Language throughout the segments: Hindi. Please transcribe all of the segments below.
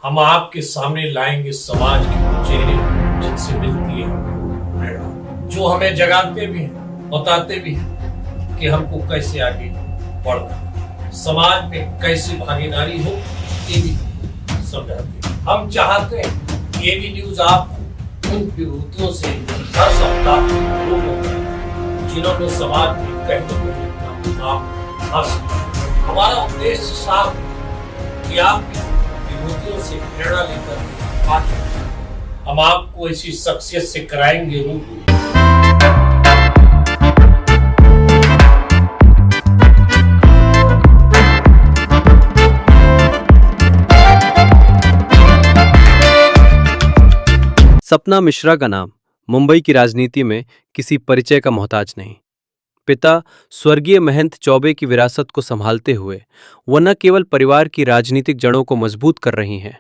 हम आपके सामने लाएंगे समाज के वो चेहरे जिनसे मिलती है हमको प्रेरणा, जो हमें जगाते भी हैं, बताते भी हैं कि हमको कैसे आगे बढ़ना है, समाज में कैसे भागीदारी हो, ये भी समझाते हैं। हम चाहते हैं कि ये भी न्यूज आप उन विभूतियों से हर सप्ताह जिन्होंने समाज में कहीं न कहीं अपना मुकाम हासिल किया। हमारा उद्देश्य साफ है कि आप विभूतियों से प्रेरणा लेकर आगे हम आपको ऐसी शख्सियत से कराएंगे रूबरू। सपना मिश्रा का नाम मुंबई की राजनीति में किसी परिचय का मोहताज नहीं। पिता स्वर्गीय महंत चौबे की विरासत को संभालते हुए वह न केवल परिवार की राजनीतिक जड़ों को मजबूत कर रही हैं,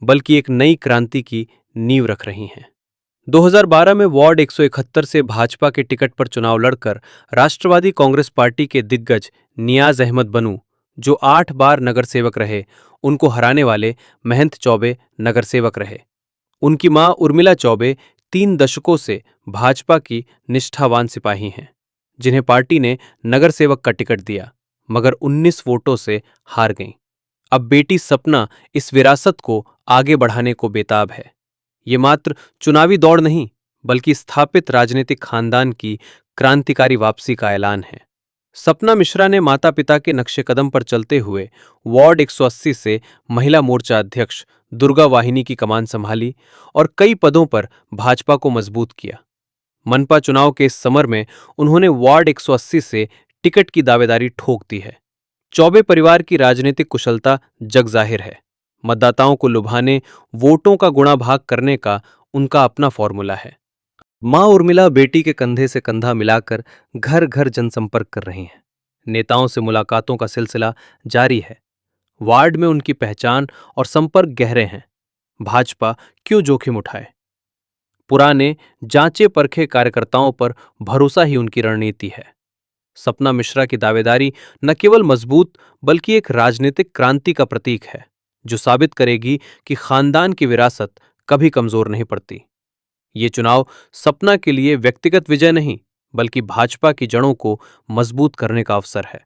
बल्कि एक नई क्रांति की नींव रख रही हैं। 2012 में वार्ड 171 से भाजपा के टिकट पर चुनाव लड़कर राष्ट्रवादी कांग्रेस पार्टी के दिग्गज नियाज अहमद बनू, जो 8 बार नगर सेवक रहे, उनको हराने वाले महंत चौबे नगर सेवक रहे। उनकी मां उर्मिला चौबे 3 दशकों से भाजपा की निष्ठावान सिपाही हैं, जिन्हें पार्टी ने नगर सेवक का टिकट दिया, मगर 19 वोटों से हार गईं। अब बेटी सपना इस विरासत को आगे बढ़ाने को बेताब है। ये मात्र चुनावी दौड़ नहीं, बल्कि स्थापित राजनीतिक खानदान की क्रांतिकारी वापसी का ऐलान है। सपना मिश्रा ने माता पिता के नक्शे कदम पर चलते हुए वार्ड 180 से महिला मोर्चा अध्यक्ष दुर्गा वाहिनी की कमान संभाली और कई पदों पर भाजपा को मजबूत किया। मनपा चुनाव के इस समर में उन्होंने वार्ड 180 से टिकट की दावेदारी ठोक दी है। चौबे परिवार की राजनीतिक कुशलता जग जाहिर है। मतदाताओं को लुभाने, वोटों का गुणा भाग करने का उनका अपना फॉर्मूला है। मां उर्मिला बेटी के कंधे से कंधा मिलाकर घर घर जनसंपर्क कर रही हैं। नेताओं से मुलाकातों का सिलसिला जारी है। वार्ड में उनकी पहचान और संपर्क गहरे हैं। भाजपा क्यों जोखिम उठाए? पुराने जांचे परखे कार्यकर्ताओं पर भरोसा ही उनकी रणनीति है। सपना मिश्रा की दावेदारी न केवल मजबूत बल्कि एक राजनीतिक क्रांति का प्रतीक है, जो साबित करेगी कि खानदान की विरासत कभी कमजोर नहीं पड़ती। ये चुनाव सपना के लिए व्यक्तिगत विजय नहीं, बल्कि भाजपा की जड़ों को मजबूत करने का अवसर है।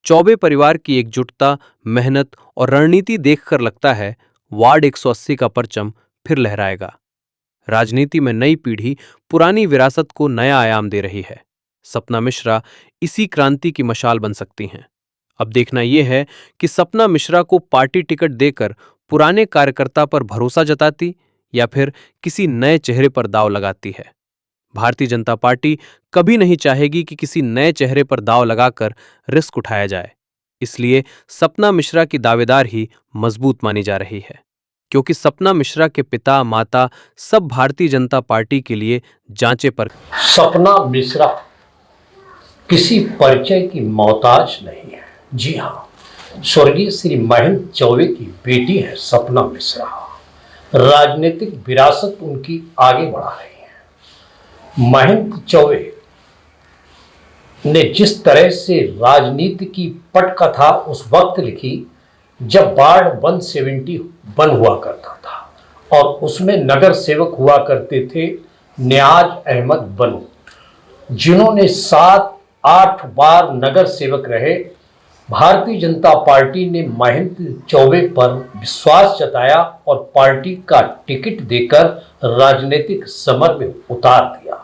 चौबे परिवार की एकजुटता, मेहनत और रणनीति देखकर लगता है वार्ड 180 का परचम फिर लहराएगा। राजनीति में नई पीढ़ी पुरानी विरासत को नया आयाम दे रही है। सपना मिश्रा इसी क्रांति की मशाल बन सकती हैं। अब देखना यह है कि सपना मिश्रा को पार्टी टिकट देकर पुराने कार्यकर्ता पर भरोसा जताती या फिर किसी नए चेहरे पर दांव लगाती है। भारतीय जनता पार्टी कभी नहीं चाहेगी कि किसी नए चेहरे पर दांव लगाकर रिस्क उठाया जाए। इसलिए सपना मिश्रा की दावेदार ही मजबूत मानी जा रही है, क्योंकि सपना मिश्रा के पिता माता सब भारतीय जनता पार्टी के लिए जांचे पर। सपना मिश्रा किसी परिचय की मोहताज नहीं है। जी हाँ, स्वर्गीय श्री महंत चौबे की बेटी है सपना मिश्रा। राजनीतिक विरासत उनकी आगे बढ़ा रही है। महंत चौबे ने जिस तरह से राजनीति की पटकथा उस वक्त लिखी जब वार्ड 170 बन हुआ करता था और उसमें नगर सेवक हुआ करते थे नियाज अहमद बनू, जिन्होंने 7-8 बार नगर सेवक रहे। भारतीय जनता पार्टी ने महंत चौबे पर विश्वास जताया और पार्टी का टिकट देकर राजनीतिक समर में उतार दिया।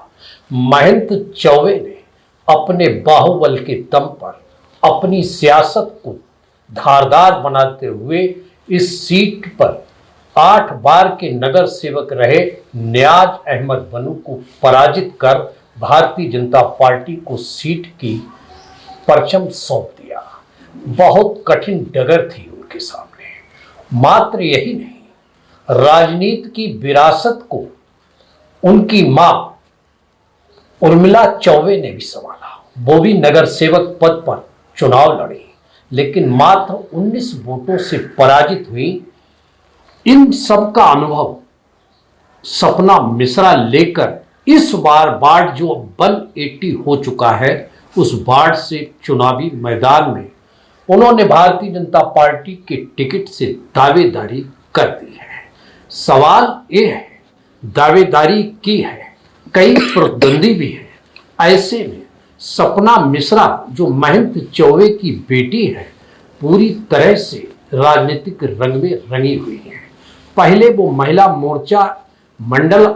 महंत चौबे ने अपने बाहुबल के दम पर अपनी सियासत को धारदार बनाते हुए इस सीट पर 8 बार के नगर सेवक रहे नियाज अहमद बनू को पराजित कर भारतीय जनता पार्टी को सीट की परचम सौंप दिया। बहुत कठिन डगर थी उनके सामने। मात्र यही नहीं, राजनीति की विरासत को उनकी मां उर्मिला चौबे ने भी संभाला। वो भी नगर सेवक पद पर चुनाव लड़ी, लेकिन मात्र 19 वोटों से पराजित हुई। इन सब का अनुभव सपना मिश्रा लेकर इस बार वार्ड जो 180 हो चुका है, उस वार्ड से चुनावी मैदान में उन्होंने भारतीय जनता पार्टी के टिकट से दावेदारी कर दी है। सवाल ये है, दावेदारी की है, कई प्रतिद्वंदी भी हैं। ऐसे में सपना मिश्रा जो महंत चौबे की बेटी है, पूरी तरह से राजनीतिक रंग में रंगी हुई है। पहले वो महिला मोर्चा मंडल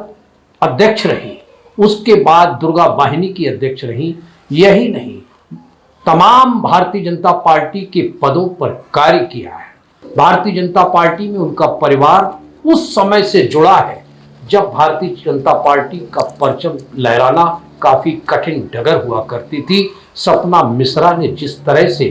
अध्यक्ष रही, उसके बाद दुर्गा वाहिनी की अध्यक्ष रही। यही नहीं, तमाम भारतीय जनता पार्टी के पदों पर कार्य किया है। भारतीय जनता पार्टी में उनका परिवार उस समय से जुड़ा है जब भारतीय जनता पार्टी का परचम लहराना काफी कठिन डगर हुआ करती थी। सपना मिश्रा ने जिस तरह से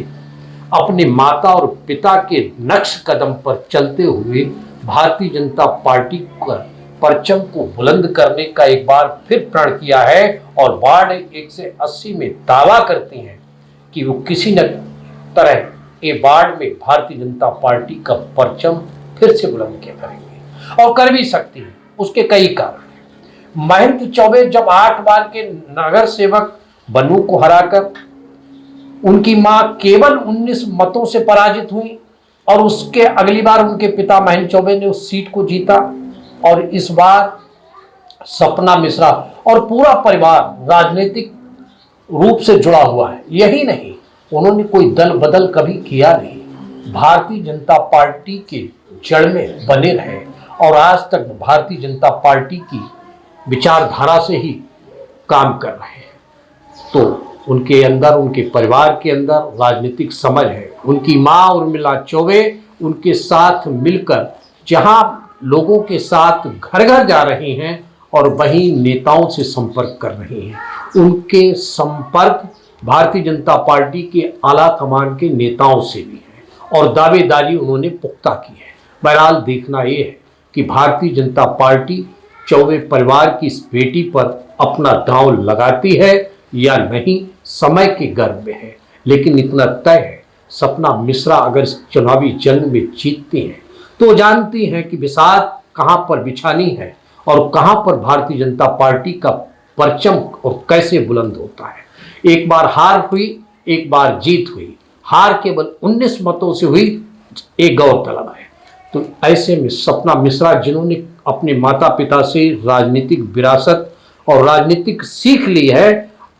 अपने माता और पिता के नक्श कदम पर चलते हुए भारतीय जनता पार्टी का परचम को बुलंद करने का एक बार फिर प्रण किया है, और वार्ड 180 में दावा करती हैं कि वो किसी न तरह ये वार्ड में भारतीय जनता पार्टी का परचम फिर से बुलंद किया करेंगे, और कर भी सकती है। उसके कई कारण हैं। महंत चौबे जब 8 बार के नगर सेवक बनू को हराकर उनकी मां केवल 19 मतों से पराजित हुई, और उसके अगली बार उनके पिता महंत चौबे ने उस सीट को जीता, और इस बार सपना मिश्रा और पूरा परिवार राजनीतिक रूप से जुड़ा हुआ है। यही नहीं, उन्होंने कोई दल बदल कभी किया नहीं, भारतीय जनता पार्टी के जड़ में बने रहे, और आज तक भारतीय जनता पार्टी की विचारधारा से ही काम कर रहे हैं। तो उनके अंदर, उनके परिवार के अंदर राजनीतिक समझ है। उनकी मां उर्मिला चौबे उनके साथ मिलकर जहां लोगों के साथ घर घर जा रही हैं और वहीं नेताओं से संपर्क कर रही हैं। उनके संपर्क भारतीय जनता पार्टी के आला कमान के नेताओं से भी है, और दावेदारी उन्होंने पुख्ता की है। बहरहाल देखना ये है कि भारतीय जनता पार्टी चौबे परिवार की इस बेटी पर अपना दांव लगाती है या नहीं, समय के गर्भ में है। लेकिन इतना तय है, सपना मिश्रा अगर इस चुनावी जंग में जीतती हैं तो जानती हैं कि बिसात कहां पर बिछानी है और कहां पर भारतीय जनता पार्टी का परचम और कैसे बुलंद होता है। एक बार हार हुई, एक बार जीत हुई। हार केवल 19 मतों से हुई, एक गौरतलब है। तो ऐसे में सपना मिश्रा, जिन्होंने अपने माता पिता से राजनीतिक विरासत और राजनीतिक सीख ली है,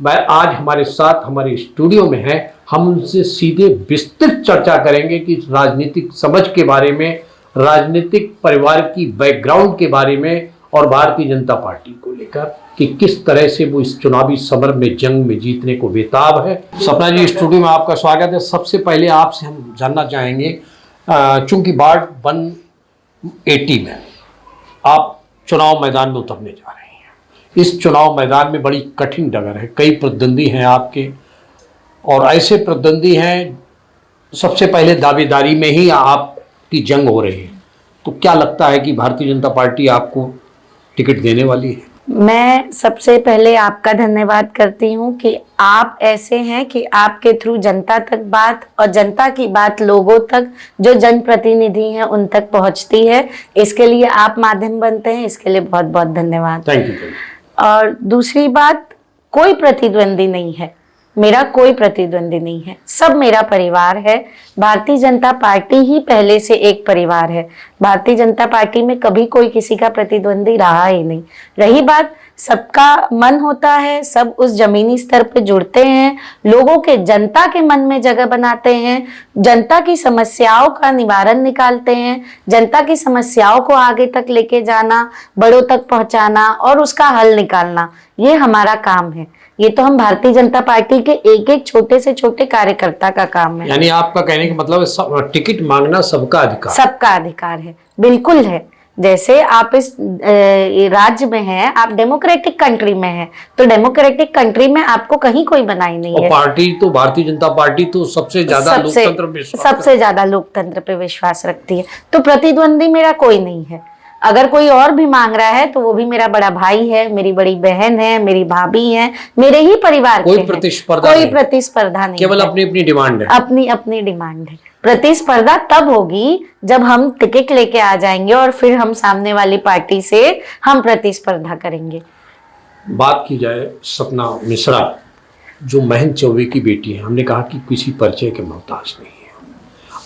वह आज हमारे साथ हमारे स्टूडियो में है। हम उनसे सीधे विस्तृत चर्चा करेंगे कि राजनीतिक समझ के बारे में, राजनीतिक परिवार की बैकग्राउंड के बारे में, और भारतीय जनता पार्टी को लेकर कि किस तरह से वो इस चुनावी समर में, जंग में जीतने को बेताब है। सपना जी, स्टूडियो में आपका स्वागत है। सबसे पहले आपसे हम जानना चाहेंगे, चूंकि वार्ड 180 में आप चुनाव मैदान में उतरने जा रहे हैं, इस चुनाव मैदान में बड़ी कठिन डगर है, कई प्रतिद्वंदी हैं आपके, और ऐसे प्रतिद्वंदी हैं, सबसे पहले दावेदारी में ही आपकी जंग हो रही है। तो क्या लगता है कि भारतीय जनता पार्टी आपको टिकट देने वाली है? मैं सबसे पहले आपका धन्यवाद करती हूँ कि आप ऐसे हैं कि आपके थ्रू जनता तक बात, और जनता की बात लोगों तक, जो जनप्रतिनिधि हैं उन तक पहुँचती है। इसके लिए आप माध्यम बनते हैं, इसके लिए बहुत बहुत धन्यवाद। Thank you. और दूसरी बात, कोई प्रतिद्वंदी नहीं है, मेरा कोई प्रतिद्वंदी नहीं है, सब मेरा परिवार है। भारतीय जनता पार्टी ही पहले से एक परिवार है। भारतीय जनता पार्टी में कभी कोई किसी का प्रतिद्वंदी रहा ही नहीं। रही बात, सबका मन होता है, सब उस जमीनी स्तर पे जुड़ते हैं, लोगों के, जनता के मन में जगह बनाते हैं, जनता की समस्याओं का निवारण निकालते हैं, जनता की समस्याओं को आगे तक लेके जाना, बड़ों तक पहुंचाना और उसका हल निकालना, ये हमारा काम है। ये तो हम भारतीय जनता पार्टी के एक एक छोटे से छोटे कार्यकर्ता का काम है। यानी आपका कहने का मतलब है टिकट मांगना सबका अधिकार? सबका अधिकार है, बिल्कुल है। जैसे आप इस राज्य में हैं, आप डेमोक्रेटिक कंट्री में हैं, तो डेमोक्रेटिक कंट्री में आपको कहीं कोई बनाई नहीं है। पार्टी तो, भारतीय जनता पार्टी तो सबसे ज्यादा लोकतंत्र पे विश्वास रखती है। तो प्रतिद्वंदी मेरा कोई नहीं है। अगर कोई और भी मांग रहा है तो वो भी मेरा बड़ा भाई है, मेरी बड़ी बहन है, मेरी भाभी है, मेरे ही परिवार के हैं। कोई प्रतिस्पर्धा नहीं, केवल अपनी अपनी डिमांड है। अपनी अपनी डिमांड है। प्रतिस्पर्धा तब होगी जब हम टिकट लेके आ जाएंगे और फिर हम सामने वाली पार्टी से हम प्रतिस्पर्धा करेंगे। बात की जाए सपना मिश्रा, जो महंत चौबे की बेटी है, हमने कहा कि किसी परिचय के मोहताज नहीं है।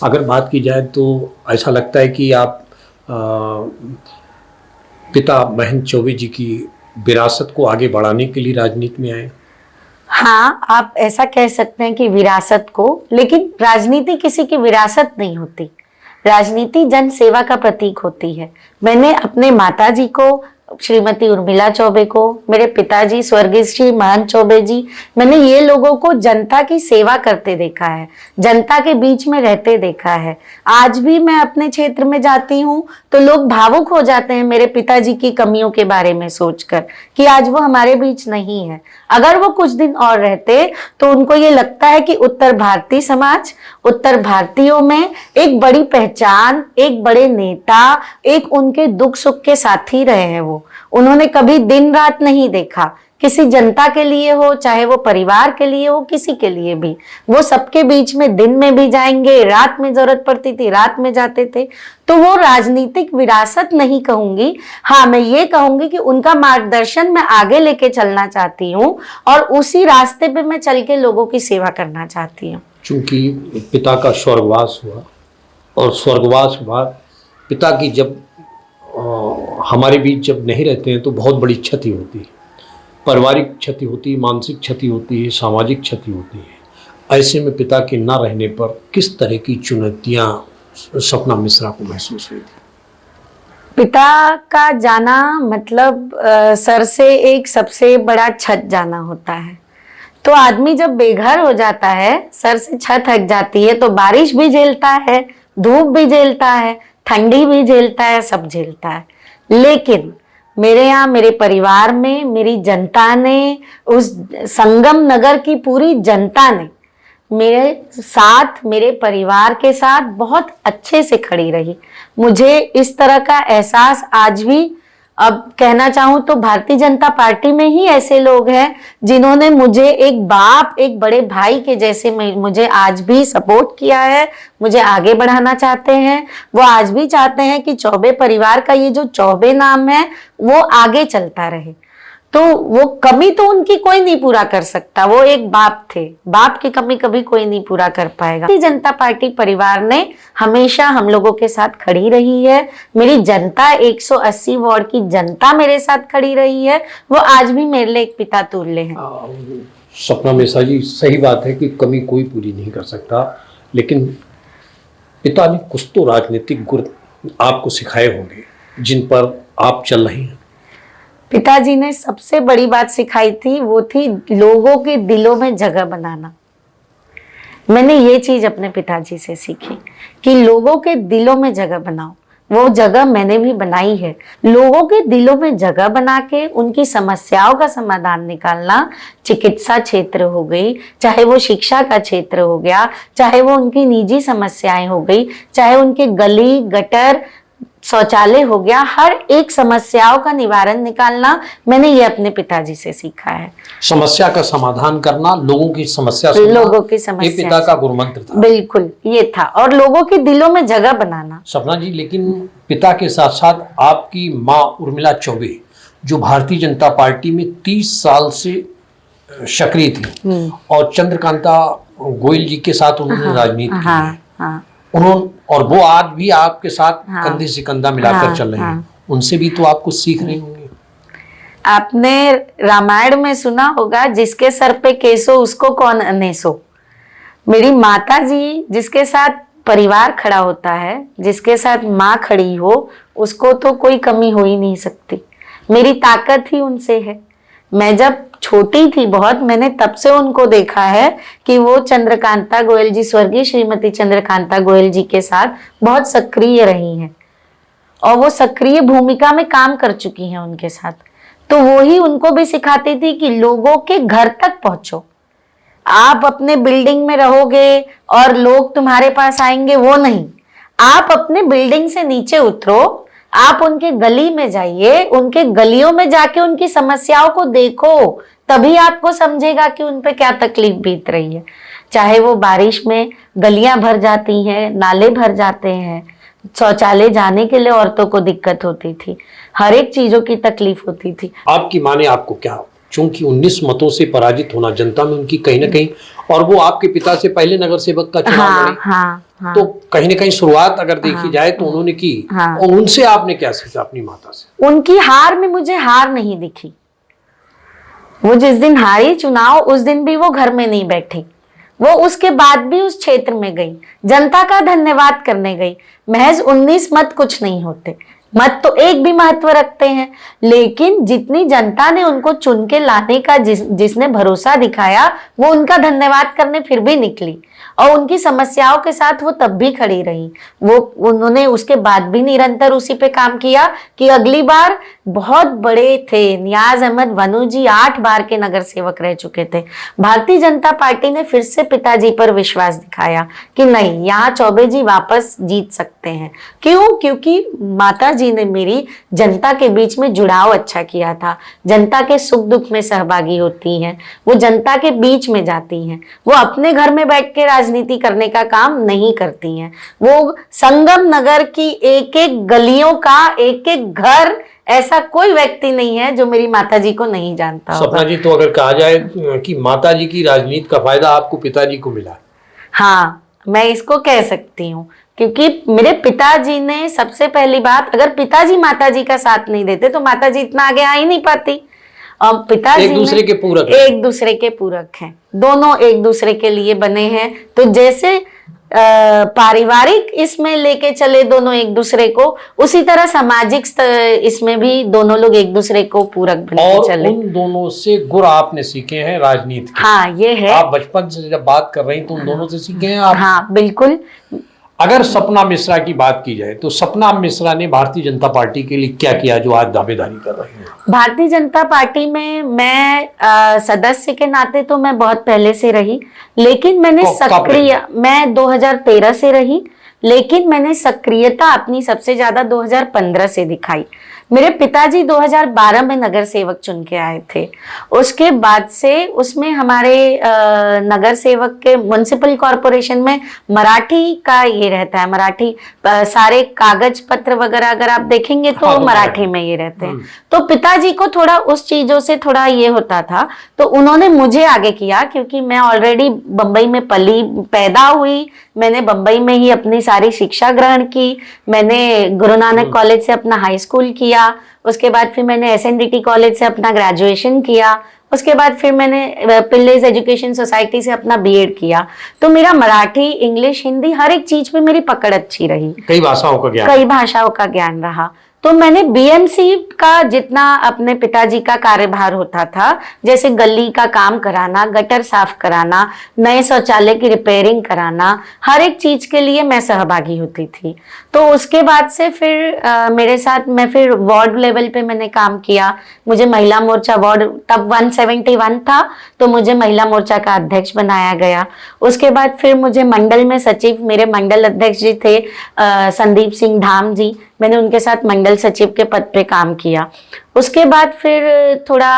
अगर बात की जाए तो ऐसा लगता है कि आप पिता महेंद्र चौबे जी की विरासत को आगे बढ़ाने के लिए राजनीति में आए। हाँ, आप ऐसा कह सकते हैं कि विरासत को, लेकिन राजनीति किसी की विरासत नहीं होती। राजनीति जन सेवा का प्रतीक होती है। मैंने अपने माताजी को, श्रीमती उर्मिला चौबे को, मेरे पिताजी स्वर्गीय श्री महंत चौबे जी, मैंने ये लोगों को जनता की सेवा करते देखा है, जनता के बीच में रहते देखा है। आज भी मैं अपने क्षेत्र में जाती हूँ तो लोग भावुक हो जाते हैं मेरे पिताजी की कमियों के बारे में सोचकर कि आज वो हमारे बीच नहीं है। अगर वो कुछ दिन और रहते तो उनको ये लगता है कि उत्तर भारतीय समाज, उत्तर भारतीयों में एक बड़ी पहचान, एक बड़े नेता, एक उनके दुख सुख के साथी रहे हैं। वो उन्होंने कभी दिन रात नहीं देखा, किसी जनता के लिए हो, चाहे वो परिवार के लिए हो, किसी के लिए भी। वो सबके बीच में दिन में भी जाएंगे, रात में जरूरत पड़ती थी रात में जाते थे। तो वो राजनीतिक विरासत नहीं कहूंगी, हाँ मैं ये कहूंगी कि उनका मार्गदर्शन मैं आगे लेके चलना चाहती हूँ और उसी रास्ते पे मैं चल के लोगों की सेवा करना चाहती हूँ। चूंकि पिता का स्वर्गवास हुआ और स्वर्गवास के बाद पिता की जब हमारे बीच जब नहीं रहते हैं तो बहुत बड़ी क्षति होती है, पारिवारिक क्षति होती है, मानसिक क्षति होती है, सामाजिक क्षति होती है। ऐसे में पिता के ना रहने पर किस तरह की चुनौतियां सपना मिश्रा को महसूस हुई थी? पिता का जाना मतलब सर से एक सबसे बड़ा छत जाना होता है। तो आदमी जब बेघर हो जाता है, सर से छत हट जाती है, तो बारिश भी झेलता है, धूप भी झेलता है, ठंडी भी झेलता है, सब झेलता है। लेकिन मेरे यहाँ, मेरे परिवार में, मेरी जनता ने, उस संगम नगर की पूरी जनता ने मेरे साथ, मेरे परिवार के साथ बहुत अच्छे से खड़ी रही। मुझे इस तरह का एहसास आज भी, अब कहना चाहूं तो भारतीय जनता पार्टी में ही ऐसे लोग हैं जिन्होंने मुझे एक बाप, एक बड़े भाई के जैसे मुझे आज भी सपोर्ट किया है, मुझे आगे बढ़ाना चाहते हैं। वो आज भी चाहते हैं कि चौबे परिवार का ये जो चौबे नाम है वो आगे चलता रहे। तो वो कमी तो उनकी कोई नहीं पूरा कर सकता, वो एक बाप थे, बाप की कमी कभी कोई नहीं पूरा कर पाएगा। भारतीय जनता पार्टी परिवार ने हमेशा हम लोगों के साथ खड़ी रही है। मेरी जनता, 180 वार्ड की जनता मेरे साथ खड़ी रही है। वो आज भी मेरे लिए एक पिता तुल्य हैं। सपना मिश्रा जी, सही बात है कि कमी कोई पूरी नहीं कर सकता, लेकिन पिता ने कुछ तो राजनीतिक गुण आपको सिखाए होंगे जिन पर आप चल रहे हैं। पिताजी ने सबसे बड़ी बात सिखाई थी, वो थी लोगों के दिलों में जगह बनाना। मैंने ये चीज अपने पिताजी से सीखी कि लोगों के दिलों में जगह बनाओ। वो जगह मैंने भी बनाई है। लोगों के दिलों में जगह बना के उनकी समस्याओं का समाधान निकालना, चिकित्सा क्षेत्र हो गई, चाहे वो शिक्षा का क्षेत्र हो गया, चाहे वो उनकी निजी समस्याएं हो गई, चाहे उनके गली गटर शौचालय हो गया, हर एक समस्याओं का निवारण निकालना मैंने ये अपने पिताजी से सीखा है। समस्या का समाधान करना, लोगों की समस्या सुनना, लोगों की समस्या, ये पिता का गुरुमंत्र था। बिल्कुल ये था, और लोगों के दिलों में जगह बनाना। सपना जी, लेकिन पिता के साथ साथ आपकी माँ उर्मिला चौबे, जो भारतीय जनता पार्टी में 30 साल से सक्रिय थी और चंद्रकांता गोयल जी के साथ उन्होंने राजनीति की है, उन्होंने, और वो आज भी आपके साथ कंधे से कंधा मिलाकर चल रहे हैं। उनसे भी तो आप कुछ सीख रहे होंगे। आपने रामायण में सुना होगा, जिसके सर पे केसो उसको कौन अनेसो। मेरी माता जी जिसके साथ परिवार खड़ा होता है, जिसके साथ माँ खड़ी हो, उसको तो कोई कमी हो ही नहीं सकती। मेरी ताकत ही उनसे है। मैं जब छोटी थी बहुत, मैंने तब से उनको देखा है कि वो चंद्रकांता गोयल जी, स्वर्गीय श्रीमती चंद्रकांता गोयल जी के साथ बहुत सक्रिय रही हैं और वो सक्रिय भूमिका में काम कर चुकी हैं उनके साथ। तो वो ही उनको भी सिखाती थी कि लोगों के घर तक पहुंचो। आप अपने बिल्डिंग में रहोगे और लोग तुम्हारे पास आएंगे, वो नहीं। आप अपने बिल्डिंग से नीचे उतरो, आप उनके गली में जाइए, उनके गलियों में जाके उनकी समस्याओं को देखो, तभी आपको समझेगा कि उन पे क्या तकलीफ बीत रही है। चाहे वो बारिश में गलियां भर जाती हैं, नाले भर जाते हैं, शौचालय जाने के लिए औरतों को दिक्कत होती थी, हर एक चीजों की तकलीफ होती थी। आपकी माँ ने आपको क्या चूंकि 19 मतों से पराजित होना जनता में उनकी कहीं ना कहीं, और वो आपके पिता से पहले नगर सेवक का चुनाव हाँ, लड़े, हाँ, तो कहीं ना कहीं शुरुआत अगर देखी जाए तो उन्होंने की। हाँ। और उनसे आपने क्या सीखा अपनी माता से? उनकी हार में मुझे हार नहीं दिखी। वो जिस दिन हारी चुनाव, उस दिन भी वो घर में नहीं बैठी, वो उसके बाद भी उस क्षेत्र में गई, जनता का धन्यवाद करने गई। महज 19 मत कुछ नहीं होते, मत तो एक भी महत्व रखते हैं, लेकिन जितनी जनता ने उनको चुन के लाने का जिसने भरोसा दिखाया, वो उनका धन्यवाद करने फिर भी निकली और उनकी समस्याओं के साथ वो तब भी खड़ी रही। वो उन्होंने उसके बाद भी निरंतर उसी पे काम किया कि अगली बार बहुत बड़े थे नियाज अहमद वनू जी, 8 बार के नगर सेवक रह चुके थे। भारतीय जनता पार्टी ने फिर से पिताजी पर विश्वास दिखाया कि नहीं, यहाँ चौबे जी वापस जीत सकते हैं। क्यों? क्योंकि माता जी ने मेरी जनता के बीच में जुड़ाव अच्छा किया था। जनता के सुख दुख में सहभागी होती हैं, वो जनता के बीच में जाती हैं, वो अपने घर में बैठ के राजनीति करने का काम नहीं करती हैं। वो संगम नगर की एक एक गलियों का एक एक घर, ऐसा कोई व्यक्ति नहीं है जो मेरी माताजी को नहीं जानता होगा। सपना जी, तो अगर कहा जाए कि माताजी की राजनीति का फायदा आपको पिताजी को मिला? हाँ, मैं इसको कह सकती हूँ, क्योंकि मेरे पिताजी ने सबसे पहली बात, अगर पिताजी माताजी का साथ नहीं देते तो माताजी इतना आगे आ ही नहीं पाती। और पिताजी एक दूसरे के पूरक, एक दूसरे के पूरक हैं, दोनों एक दूसरे के लिए बने हैं। तो जैसे पारिवारिक इसमें लेके चले दोनों एक दूसरे को, उसी तरह सामाजिक इसमें भी दोनों लोग एक दूसरे को पूरक बन के चले। उन दोनों से गुण आपने सीखे हैं राजनीति के। हाँ, ये है। आप बचपन से जब बात कर रही तो उन दोनों से सीखे हैं आप? हाँ, बिल्कुल। अगर सपना मिश्रा की बात की जाए तो सपना मिश्रा ने भारतीय जनता पार्टी के लिए क्या किया जो आज दावेदारी कर रहे हैं? भारतीय जनता पार्टी में मैं सदस्य के नाते तो मैं बहुत पहले से रही, लेकिन मैंने मैं 2013 से रही, लेकिन मैंने सक्रियता अपनी सबसे ज्यादा 2015 से दिखाई। मेरे पिताजी 2012 में नगर सेवक चुन के आए थे। उसके बाद से उसमें हमारे नगर सेवक के म्युनिसिपल कॉरपोरेशन में मराठी का ये रहता है, मराठी सारे कागज पत्र वगैरह अगर आप देखेंगे तो हाँ, मराठी में ये रहते हैं। तो पिताजी को थोड़ा उस चीजों से थोड़ा ये होता था, तो उन्होंने मुझे आगे किया, क्योंकि मैं ऑलरेडी बम्बई में पली पैदा हुई, मैंने बम्बई में ही अपनी सारी शिक्षा ग्रहण की, मैंने गुरु नानक कॉलेज से अपना हाई स्कूल किया, उसके बाद फिर मैंने SNDT कॉलेज से अपना ग्रेजुएशन किया, उसके बाद फिर मैंने पिल्लेज एजुकेशन सोसाइटी से अपना B.Ed किया। तो मेरा मराठी, इंग्लिश, हिंदी हर एक चीज में मेरी पकड़ अच्छी रही, कई भाषाओं का ज्ञान रहा। तो मैंने BMC का जितना अपने पिताजी का कार्यभार होता था, जैसे गली का काम कराना, गटर साफ कराना, नए शौचालय की रिपेयरिंग कराना, हर एक चीज के लिए मैं सहभागी होती थी। तो उसके बाद से फिर मेरे साथ मैं फिर वार्ड लेवल पे मैंने काम किया। मुझे महिला मोर्चा वार्ड तब 171 था, तो मुझे महिला मोर्चा का अध्यक्ष बनाया गया। उसके बाद फिर मुझे मंडल में सचिव, मेरे मंडल अध्यक्ष जी थे संदीप सिंह धाम जी, मैंने उनके साथ मंडल सचिव के पद पे काम किया। उसके बाद फिर थोड़ा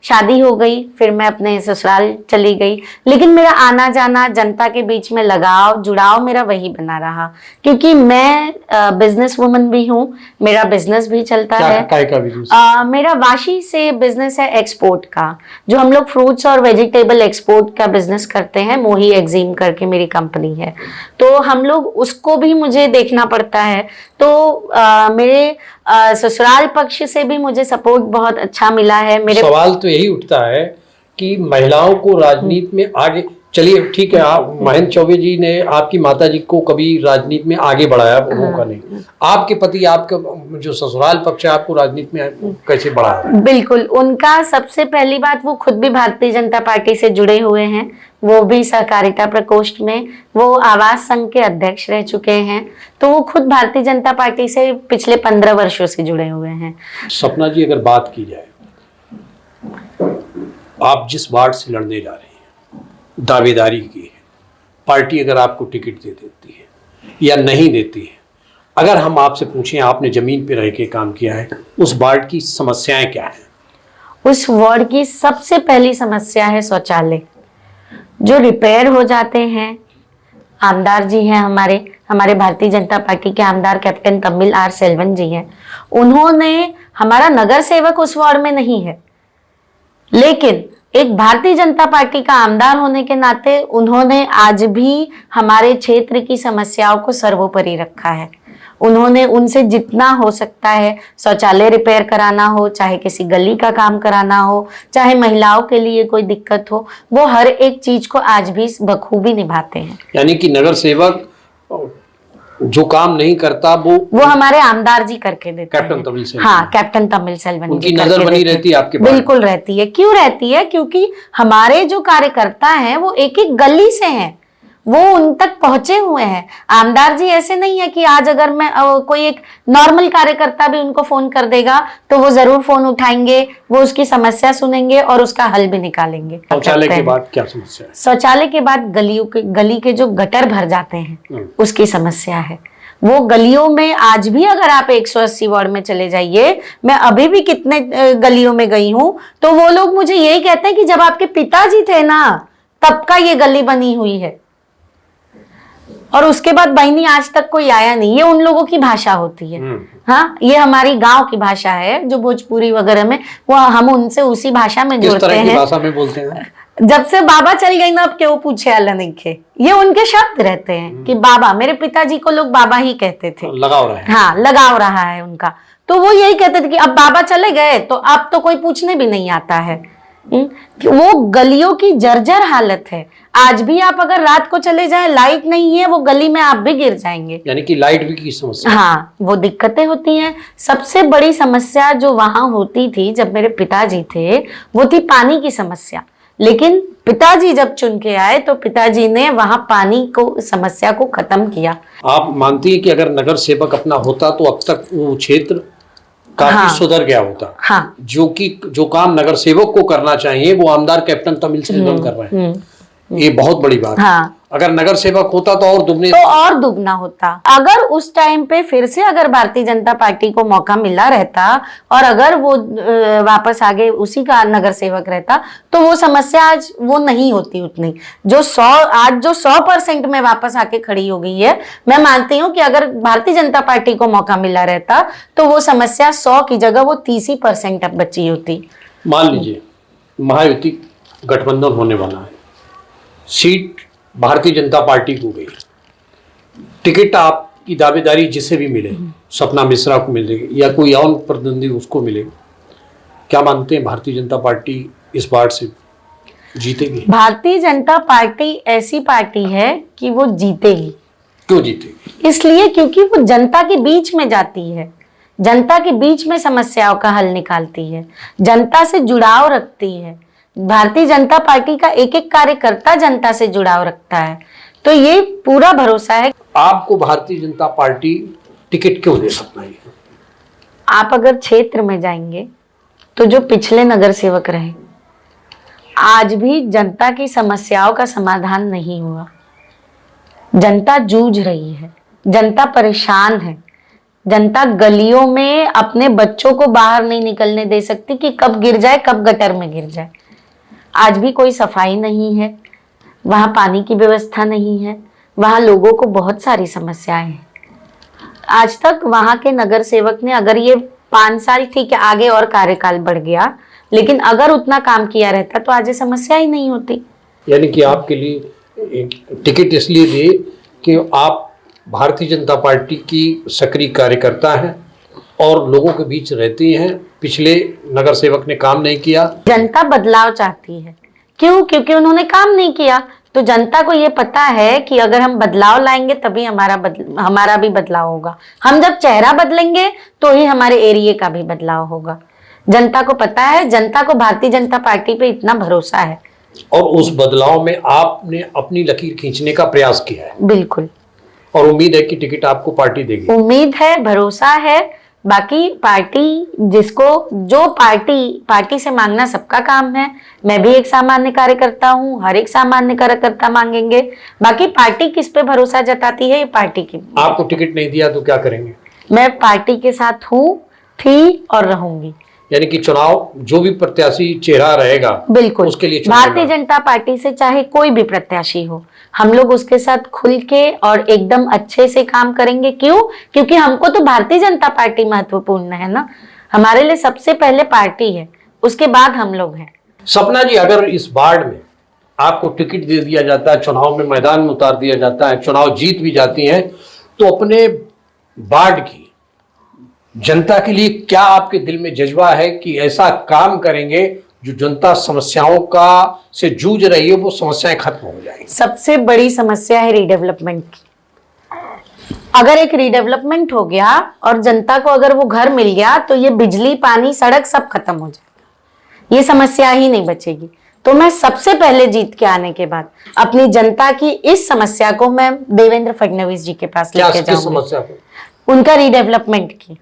शादी हो गई, फिर मैं अपने ससुराल चली गई, लेकिन मेरा आना जाना, जनता के बीच में लगाव जुड़ाव मेरा वही बना रहा, क्योंकि मैं बिजनेस वुमन भी हूँ, मेरा बिजनेस भी चलता है। का बिजनेस? मेरा वाशी से बिजनेस है एक्सपोर्ट का, जो हम लोग फ्रूट्स और वेजिटेबल एक्सपोर्ट का बिजनेस करते हैं, मोही एक्जिम करके मेरी कंपनी है, तो हम लोग उसको भी मुझे देखना पड़ता है। तो मेरे ससुराल पक्ष से भी मुझे सपोर्ट बहुत अच्छा मिला है। मेरे सवाल तो यही उठता है कि महिलाओं को राजनीति में आगे, चलिए ठीक है, आप महेंद्र चौबे जी ने आपकी माताजी को कभी राजनीति में आगे बढ़ाया, वो का नहीं, आपके पति, आपका जो ससुराल पक्ष है, आपको राजनीति में कैसे बढ़ाया? बिल्कुल, उनका सबसे पहली बात, वो खुद भी भारतीय जनता पार्टी से जुड़े हुए हैं, वो भी सहकारिता प्रकोष्ठ में, वो आवास संघ के अध्यक्ष रह चुके हैं, तो वो खुद भारतीय जनता पार्टी से पिछले 15 वर्षों से जुड़े हुए हैं। सपना जी, अगर बात की जाए, आप जिस वार्ड से लड़ने जा रहे हैं, दावेदारी की है, पार्टी अगर आपको टिकट दे देती है या नहीं देती है, अगर हम आपसे पूछें, आपने जमीन पे रह के काम किया है, उस वार्ड की समस्याएं क्या हैं? उस वार्ड की सबसे पहली समस्या है शौचालय, जो रिपेयर हो जाते हैं। आमदार जी हैं हमारे भारतीय जनता पार्टी के आमदार कैप्टन तमिल आर सेल्वन जी हैं, उन्होंने, हमारा नगर सेवक उस वार्ड में नहीं है, लेकिन एक भारतीय जनता पार्टी का आमदार होने के नाते उन्होंने आज भी हमारे क्षेत्र की समस्याओं को सर्वोपरि रखा है। उन्होंने उनसे जितना हो सकता है, शौचालय रिपेयर कराना हो, चाहे किसी गली का काम कराना हो, चाहे महिलाओं के लिए कोई दिक्कत हो, वो हर एक चीज को आज भी बखूबी निभाते हैं। यानी कि नगर सेवक जो काम नहीं करता वो हमारे आमदार जी करके देते कैप्टन हैं। तमिल सेल्वन। हाँ, कैप्टन तमिल सेल्वन उनकी जी नजर करके बनी देते हैं। रहती है आपके बारे में? बिल्कुल रहती है। क्यों रहती है? क्योंकि हमारे जो कार्यकर्ता हैं वो एक एक गली से हैं, वो उन तक पहुंचे हुए हैं। आमदार जी ऐसे नहीं है कि आज अगर मैं कोई एक नॉर्मल कार्यकर्ता भी उनको फोन कर देगा तो वो जरूर फोन उठाएंगे, वो उसकी समस्या सुनेंगे और उसका हल भी निकालेंगे। शौचालय के बाद क्या समस्या है? शौचालय के बाद गली के जो गटर भर जाते हैं उसकी समस्या है। वो गलियों में आज भी अगर आप 180 वार्ड में चले जाइए, मैं अभी भी कितने गलियों में गई हूं, तो वो लोग मुझे यही कहते हैं कि जब आपके पिताजी थे ना तब का ये गली बनी हुई है, और उसके बाद बहनी आज तक कोई आया नहीं। ये उन लोगों की भाषा होती है। हाँ, ये हमारी गांव की भाषा है जो भोजपुरी वगैरह में, वो हम उनसे उसी भाषा में किस जुड़ते तरह की हैं। भाषा में बोलते हैं? जब से बाबा चल गई ना, अब क्यों पूछे अल्लाह नहीं खे, ये उनके शब्द रहते हैं कि बाबा, मेरे पिताजी को लोग बाबा ही कहते थे। लगाव रहा है। हाँ, लगाव रहा है उनका। तो वो यही कहते थे कि अब बाबा चले गए तो अब तो कोई पूछने भी नहीं आता है। कि वो गलियों की जर्जर हालत है। आज भी आप अगर रात को चले जाएं, लाइट नहीं है, वो गली में आप भी गिर जाएंगे। यानी कि लाइट भी की समस्या। हाँ, वो दिक्कतें होती हैं। सबसे बड़ी समस्या जो वहां होती थी जब मेरे पिताजी थे, वो थी पानी की समस्या। लेकिन पिताजी जब चुन के आए तो पिताजी ने वहां पानी को समस्या को खत्म किया। आप मानती है कि अगर नगर सेवक अपना होता तो अब तक वो क्षेत्र काफी हाँ। सुधर गया होता? हाँ, जो काम नगर सेवक को करना चाहिए वो आमदार कैप्टन तमिल सेल्वन कर रहे हैं। ये बहुत बड़ी बात है। हाँ, अगर नगर सेवक होता तो और दुगना होता। अगर उस टाइम पे फिर से अगर भारतीय जनता पार्टी को मौका मिला रहता और अगर वो वापस आगे उसी का नगर सेवक रहता तो वो समस्या आज वो नहीं होती उतनी। जो 100% में वापस आके खड़ी हो गई है, मैं मानती हूँ कि अगर भारतीय जनता पार्टी को मौका मिला रहता तो वो समस्या 100 की जगह वो 30% अब बची होती। मान लीजिए महायुति गठबंधन होने वाला है, सीट भारतीय जनता पार्टी को गई, टिकट आपकी दावेदारी जिसे भी मिले, सपना मिश्रा को मिलेगी या कोई और प्रतिद्वंदी उसको मिले, क्या मानते हैं भारतीय जनता पार्टी इस बार से जीतेगी? भारतीय जनता पार्टी ऐसी पार्टी है कि वो जीतेगी। क्यों जीतेगी? इसलिए क्योंकि वो जनता के बीच में जाती है, जनता के बीच में समस्याओं का हल निकालती है, जनता से जुड़ाव रखती है। भारतीय जनता पार्टी का एक एक कार्यकर्ता जनता से जुड़ाव रखता है, तो ये पूरा भरोसा है। आपको भारतीय जनता पार्टी टिकट क्यों दे सकता है? आप अगर क्षेत्र में जाएंगे तो जो पिछले नगर सेवक रहे, आज भी जनता की समस्याओं का समाधान नहीं हुआ। जनता जूझ रही है, जनता परेशान है, जनता गलियों में अपने बच्चों को बाहर नहीं निकलने दे सकती कि कब गिर जाए, कब गटर में गिर जाए। आज भी कोई सफाई नहीं है, वहाँ पानी की व्यवस्था नहीं है, वहाँ लोगों को बहुत सारी समस्याएं हैं। आज तक वहाँ के नगर सेवक ने, अगर ये 5 साल ठीक है आगे और कार्यकाल बढ़ गया, लेकिन अगर उतना काम किया रहता तो आज ये समस्या ही नहीं होती। यानी कि आपके लिए टिकट इसलिए दे कि आप भारतीय जनता पार्टी की सक्रिय कार्यकर्ता हैं और लोगों के बीच रहती हैं। पिछले नगर सेवक ने काम नहीं किया, जनता बदलाव चाहती है। क्यों? क्योंकि उन्होंने काम नहीं किया। तो जनता को ये पता है कि अगर हम बदलाव लाएंगे तभी हमारा भी बदलाव होगा। हम जब चेहरा बदलेंगे तो ही हमारे एरिया का भी बदलाव होगा। जनता को पता है, जनता को भारतीय जनता पार्टी पे इतना भरोसा है। और उस बदलाव में आपने अपनी लकीर खींचने का प्रयास किया है। बिल्कुल। और उम्मीद है कि टिकट आपको पार्टी देगी। उम्मीद है, भरोसा है। बाकी पार्टी जो पार्टी से मांगना सबका काम है। मैं भी एक सामान्य कार्यकर्ता हूँ, हर एक सामान्य कार्यकर्ता मांगेंगे। बाकी पार्टी किस पे भरोसा जताती है, ये पार्टी की। आपको टिकट नहीं दिया तो क्या करेंगे? मैं पार्टी के साथ हूँ, थी और रहूंगी। यानी कि चुनाव जो भी प्रत्याशी चेहरा रहेगा, बिल्कुल, उसके लिए भारतीय जनता पार्टी से चाहे कोई भी प्रत्याशी हो, हम लोग उसके साथ खुल के और एकदम अच्छे से काम करेंगे। क्यों? क्योंकि हमको तो भारतीय जनता पार्टी महत्वपूर्ण है ना। हमारे लिए सबसे पहले पार्टी है, उसके बाद हम लोग हैं। सपना जी, अगर इस वार्ड में आपको टिकट दे दिया जाता है, चुनाव में मैदान में उतार दिया जाता है, चुनाव जीत भी जाती हैं, तो अपने वार्ड की जनता के लिए क्या आपके दिल में जज्बा है कि ऐसा काम करेंगे जो जनता समस्याओं का से जूझ रही है वो समस्याएं खत्म हो जाएंगी? सबसे बड़ी समस्या है रीडेवलपमेंट की। अगर एक रीडेवलपमेंट हो गया और जनता को अगर वो घर मिल गया तो ये बिजली, पानी, सड़क सब खत्म हो जाएगा, ये समस्या ही नहीं बचेगी। तो मैं सबसे पहले जीत के आने के बाद अपनी जनता की इस समस्या को मैं देवेंद्र फडणवीस जी के पास लेके जाऊंगी। समस्या को? उनका रीडेवलपमेंट की,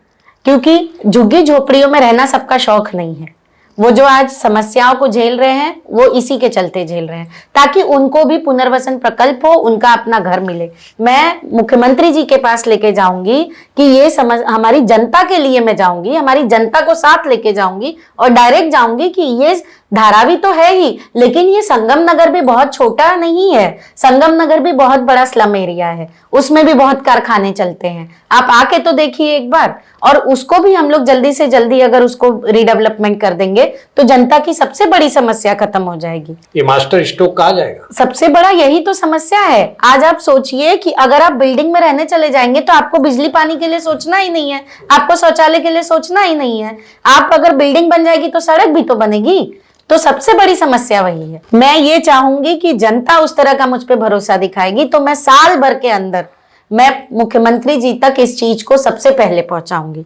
क्योंकि झुग्गी झोपड़ियों में रहना सबका शौक नहीं है। वो जो आज समस्याओं को झेल रहे हैं वो इसी के चलते झेल रहे हैं, ताकि उनको भी पुनर्वसन प्रकल्प हो, उनका अपना घर मिले। मैं मुख्यमंत्री जी के पास लेके जाऊंगी कि ये हमारी जनता के लिए मैं जाऊंगी, हमारी जनता को साथ लेके जाऊंगी और डायरेक्ट जाऊंगी कि ये धारावी तो है ही, लेकिन ये संगम नगर भी बहुत छोटा नहीं है। संगम नगर भी बहुत बड़ा स्लम एरिया है, उसमें भी बहुत कारखाने चलते हैं। आप आके तो देखिए एक बार, और उसको भी हम लोग जल्दी से जल्दी अगर उसको रीडेवलपमेंट कर देंगे तो जनता की सबसे बड़ी समस्या खत्म हो जाएगी। ये मास्टर स्ट्रोक कहा जाएगा। सबसे बड़ा यही तो समस्या है। आज आप सोचिए कि अगर आप बिल्डिंग में रहने चले जाएंगे तो आपको बिजली पानी के लिए सोचना ही नहीं है, आपको शौचालय के लिए सोचना ही नहीं है। आप अगर बिल्डिंग बन जाएगी तो सड़क भी तो बनेगी। तो सबसे बड़ी समस्या वही है। मैं ये चाहूंगी कि जनता उस तरह का मुझ पर भरोसा दिखाएगी तो मैं साल भर के अंदर मैं मुख्यमंत्री जी तक इस चीज को सबसे पहले पहुंचाऊंगी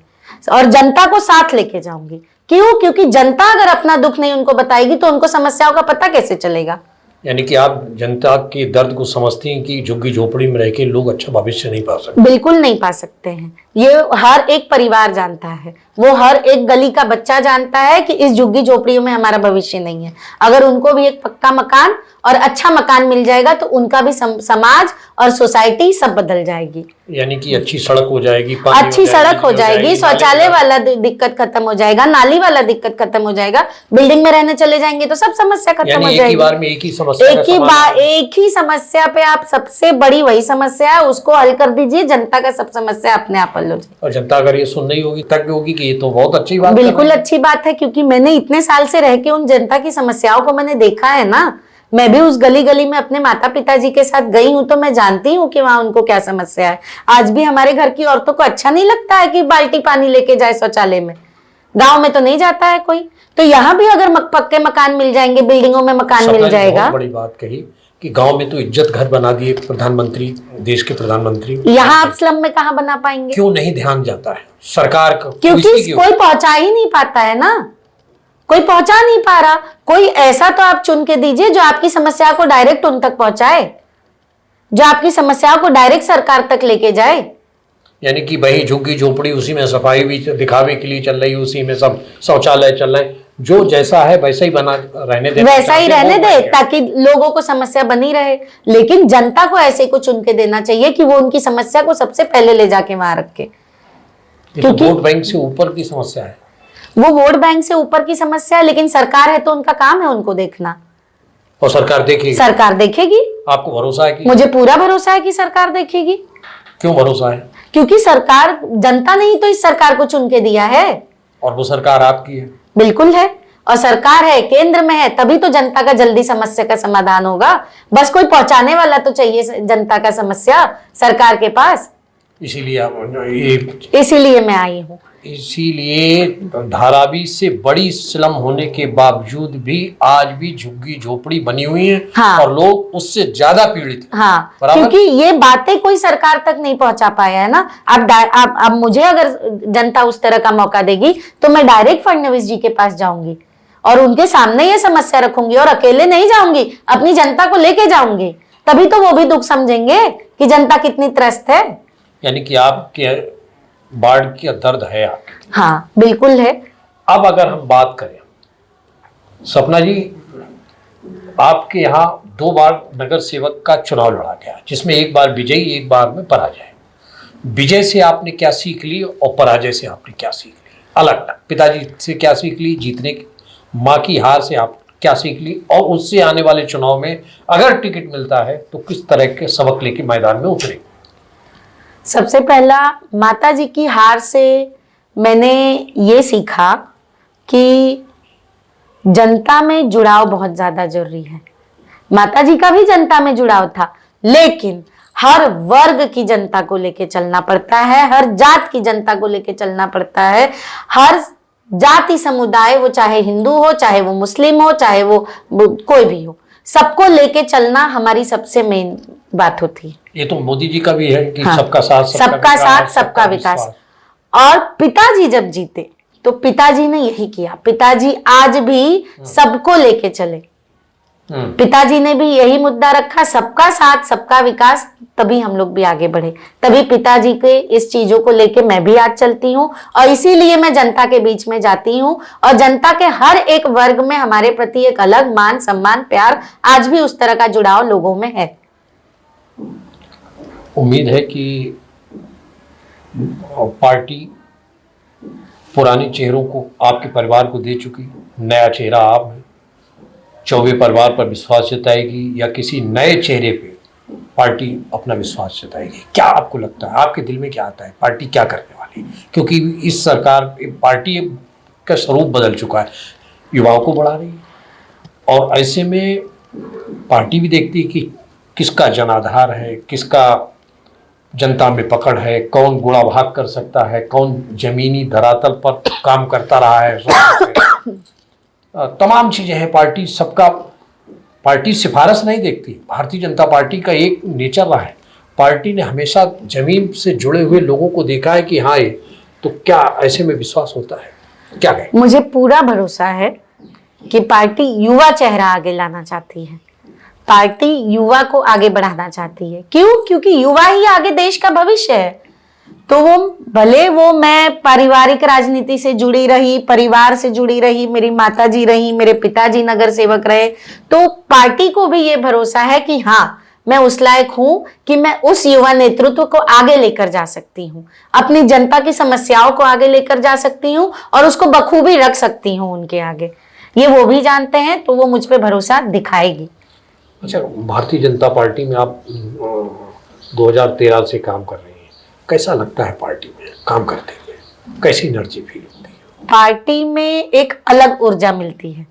और जनता को साथ लेके जाऊंगी। क्यों? क्योंकि जनता अगर अपना दुख नहीं उनको बताएगी तो उनको समस्याओं का पता कैसे चलेगा। यानी कि आप जनता के दर्द को समझती हैं कि झुग्गी झोपड़ी में रह के लोग अच्छा भविष्य नहीं पा सकते। बिल्कुल नहीं पा सकते हैं। ये हर एक परिवार जानता है, वो हर एक गली का बच्चा जानता है कि इस झुग्गी झोपड़ियों में हमारा भविष्य नहीं है। अगर उनको भी एक पक्का मकान और अच्छा मकान मिल जाएगा तो उनका भी समाज और सोसाइटी सब बदल जाएगी। यानी कि अच्छी सड़क हो जाएगी, अच्छी सड़क हो जाएगी, शौचालय वाला दिक्कत खत्म हो जाएगा, नाली वाला दिक्कत खत्म हो जाएगा। बिल्डिंग में रहने चले जाएंगे तो सब समस्या खत्म हो जाएगी। एक ही बार में एक ही समस्या, एक ही समस्या पे आप सबसे बड़ी वही समस्या है उसको हल कर दीजिए, जनता का सब समस्या अपने आप हल हो जाए। और जनता अगर ये सुन रही होगी तब भी होगी कि ये तो बहुत अच्छी बात, बिल्कुल अच्छी बात है, क्योंकि मैंने इतने साल से रह के उन जनता की समस्याओं को मैंने देखा है ना। मैं भी उस गली गली में अपने माता पिताजी के साथ गई हूं तो मैं जानती हूँ कि वहां उनको क्या समस्या है। आज भी हमारे घर की औरतों को अच्छा नहीं लगता है कि बाल्टी पानी लेके जाए शौचालय में। गांव में तो नहीं जाता है कोई, तो यहाँ भी अगर पक्के मकान मिल जाएंगे, बिल्डिंगों में मकान मिल जाएगा। बहुत बड़ी बात कही कि गांव में तो इज्जत घर बना दिए प्रधानमंत्री, देश के प्रधानमंत्री। यहाँ आप स्लम में कहाँ बना पाएंगे? क्यों नहीं ध्यान जाता है सरकार का? क्योंकि कोई पहुंचा ही नहीं पाता है ना, कोई पहुंचा नहीं पा रहा। कोई ऐसा तो आप चुन के दीजिए जो आपकी समस्या को डायरेक्ट उन तक पहुंचाए, जो आपकी समस्याओं को डायरेक्ट सरकार तक लेके जाए। यानी कि वही झुग्गी झोपड़ी, उसी में सफाई भी दिखावे के लिए चल रही है, उसी में सब शौचालय चल रहे हैं। जो जैसा है वैसा ही बना रहने दे, वैसा ही रहने दे ताकि लोगों को समस्या बनी रहे। लेकिन जनता को ऐसे को चुन के देना चाहिए कि वो उनकी समस्या को सबसे पहले ले जाके वहां रखे। क्योंकि वोट बैंक से ऊपर की समस्या है, वो वोट बैंक से ऊपर की समस्या है, लेकिन सरकार है तो उनका काम है उनको देखना, और सरकार देखेगी। सरकार देखेगी। आपको भरोसा है कि? मुझे पूरा भरोसा है कि सरकार देखेगी। क्यों भरोसा है? क्योंकि सरकार, जनता ने ही तो इस सरकार को चुन के दिया है और वो सरकार आपकी है। बिल्कुल है, और सरकार है, केंद्र में है, तभी तो जनता का जल्दी समस्या का समाधान होगा। बस कोई पहुंचाने वाला तो चाहिए जनता का समस्या सरकार के पास। इसीलिए मैं आई हूँ। इसीलिए धारावी से बड़ी स्लम होने के बावजूद भी आज भी झुग्गी झोपड़ी बनी हुई है। हाँ। और लोग उससे ज्यादा पीड़ित हैं। हाँ, बराबर? क्योंकि ये बातें कोई सरकार तक नहीं पहुंचा पाया है ना। अब मुझे अगर जनता उस तरह का मौका देगी तो मैं डायरेक्ट फडणवीस जी के पास जाऊंगी और उनके सामने ये समस्या रखूंगी, और अकेले नहीं जाऊंगी, अपनी जनता को लेके जाऊंगी। तभी तो वो भी दुख समझेंगे कि जनता कितनी त्रस्त है। यानी कि आपके वार्ड का दर्द है आपके। हाँ बिल्कुल है। अब अगर हम बात करें सपना जी, आपके यहाँ 2 बार नगर सेवक का चुनाव लड़ा गया, जिसमें एक बार विजयी, एक बार में पराजय। विजय से आपने क्या सीख ली और पराजय से आपने क्या सीख ली? अलग अलग, पिताजी से क्या सीख ली, जीतने की, माँ की हार से आप क्या सीख ली, और उससे आने वाले चुनाव में अगर टिकट मिलता है तो किस तरह के सबक लेके मैदान में उतरे? सबसे पहला, माता जी की हार से मैंने ये सीखा कि जनता में जुड़ाव बहुत ज्यादा जरूरी है। माता जी का भी जनता में जुड़ाव था, लेकिन हर वर्ग की जनता को लेके चलना पड़ता है, हर जात की जनता को लेके चलना पड़ता है, हर जाति समुदाय, वो चाहे हिंदू हो, चाहे वो मुस्लिम हो, चाहे वो कोई भी हो, सबको लेके चलना हमारी सबसे मेन बात होती है। ये तो मोदी जी का भी है कि हाँ, सबका साथ सबका विकास। और पिताजी जब जीते तो पिताजी ने यही किया। पिताजी आज भी सबको लेके चले। पिताजी ने भी यही मुद्दा रखा, सबका साथ सबका विकास, तभी हम लोग भी आगे बढ़े। तभी पिताजी के इस चीजों को लेके मैं भी आज चलती हूँ, और इसीलिए मैं जनता के बीच में जाती हूँ, और जनता के हर एक वर्ग में हमारे प्रति एक अलग मान, सम्मान, प्यार, आज भी उस तरह का जुड़ाव लोगों में है। उम्मीद है कि पार्टी पुराने चेहरों को आपके परिवार को दे चुकी, नया चेहरा आप हैं, चौबे परिवार पर विश्वास जताएगी या किसी नए चेहरे पे पार्टी अपना विश्वास जताएगी? क्या आपको लगता है, आपके दिल में क्या आता है, पार्टी क्या करने वाली? क्योंकि इस सरकार पार्टी का स्वरूप बदल चुका है, युवाओं को बढ़ा रही है, और ऐसे में पार्टी भी देखती है कि किसका जनाधार है, किसका जनता में पकड़ है, कौन गुणा भाग कर सकता है, कौन जमीनी धरातल पर काम करता रहा है। तमाम चीजें हैं। पार्टी सिफारिश नहीं देखती। भारतीय जनता पार्टी का एक नेचर रहा है, पार्टी ने हमेशा जमीन से जुड़े हुए लोगों को देखा है कि हाँ, ये तो क्या ऐसे में विश्वास होता है? क्या कहें? मुझे पूरा भरोसा है कि पार्टी युवा चेहरा आगे लाना चाहती है, पार्टी युवा को आगे बढ़ाना चाहती है। क्यों? क्योंकि युवा ही आगे देश का भविष्य है। तो वो मैं पारिवारिक राजनीति से जुड़ी रही, परिवार से जुड़ी रही, मेरी माताजी रही, मेरे पिताजी नगर सेवक रहे, तो पार्टी को भी ये भरोसा है कि हाँ, मैं उस लायक हूं कि मैं उस युवा नेतृत्व को आगे लेकर जा सकती हूँ, अपनी जनता की समस्याओं को आगे लेकर जा सकती हूँ, और उसको बखूबी रख सकती हूँ उनके आगे। ये वो भी जानते हैं, तो वो मुझ पे भरोसा दिखाएगी। अच्छा, भारतीय जनता पार्टी में आप 2013 से काम कर रही हैं, कैसा लगता है पार्टी में काम करते हुए? कैसी एनर्जी फील होती है? पार्टी में एक अलग ऊर्जा मिलती है।